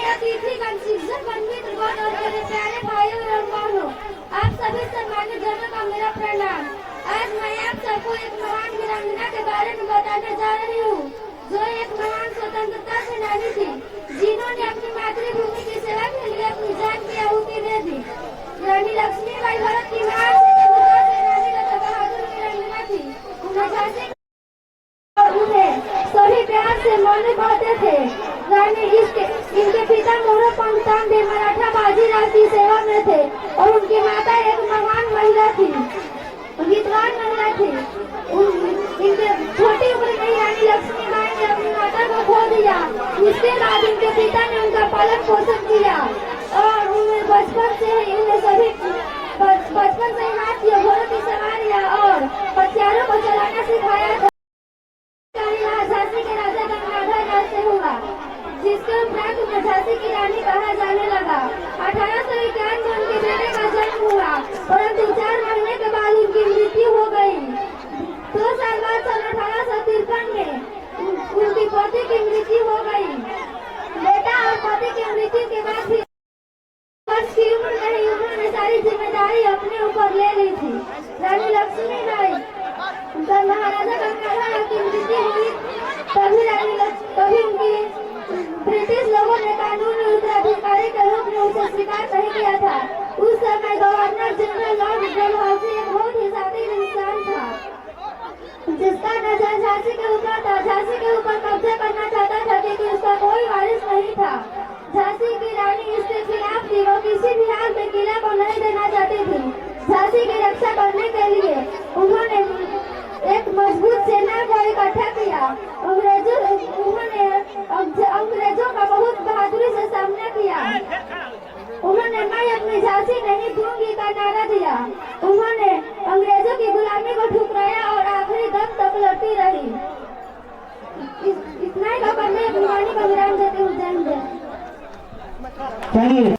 और मेरे प्यारे भाइयों और बहनों, आप सभी सम्मानित जनों का मेरा प्रणाम। आज मैं आप सबको एक महान वीरांगना के बारे में बताने जा रही हूँ, जो एक महान स्वतंत्रता सेनानी थी, जिन्होंने अपनी मातृभूमि की सेवा के लिए अपनी जान की आहुति दे दी। रानी लक्ष्मीबाई भारत की महान स्वतंत्रता सेनानी तथा बहादुर वीरांगना थी। उन्हें झांसी सभी प्यार से मौनी कहते थे। रानी इनके पिता मोहरा पंडितान देव मराठा बाजीराव की सेवा में थे और उनकी माता एक महान महिला थी, विद्वान महिला थी। इनके छोटी उम्र में रानी लक्ष्मीबाई ने अपनी माता को खो दिया। इसके बाद इनके पिता ने उनका पालन पोषण किया और उन्हें बचपन से ही हाथ की घोड़ों की सवारियां और हथियारों को चलाना सिखाया था। झांसी के राजा गंगाधर राज से हुआ, जिसके उपरांत उन्हें झांसी की रानी कहा जाने लगा। 1851 में उनके बेटे का जन्म हुआ, परंतु 4 महीने के बाद उनकी मृत्यु हो गई। 2 साल बाद सन 1853 में उनकी पति की मृत्यु हो गई। बेटा और पति की मृत्यु के बाद भी वर्ष की उम्र में ही उन्होंने सारी जिम्मेदारी अपने ऊपर ले ली थी। रानी लक्ष्मीबाई जब महाराजा गंगाधर की मृत्यु हुई, तभी उनकी ब्रिटिश लोगों ने कानूनी उत्तराधिकारी के रूप में उसे स्वीकार नहीं किया था। उस समय गवर्नर जनरल लॉर्ड डलहौसी एक बहुत ही सादिक इंसान था, जिसका नजर झांसी के ऊपर था। झांसी के ऊपर कब्जा करना चाहता था, क्योंकि उसका कोई वारिस नहीं था। झांसी की रानी इसके खिलाफ थी, वो किसी भी हाल में किला को नहीं देना चाहती थी। झांसी की रक्षा करने के लिए उन्होंने एक मजबूत सेना को इकट्ठा किया। अंग्रेजों का बहुत बहादुरी से सामना किया। उन्होंने मैं अपनी झांसी नहीं दूंगी का नारा दिया। उन्होंने अंग्रेजों की गुलामी को ठुकराया और आखिरी दम तक लड़ती रही। इतना ही कहकर मैं अपनी वाणी का विराम देती हूँ। जय हिंद।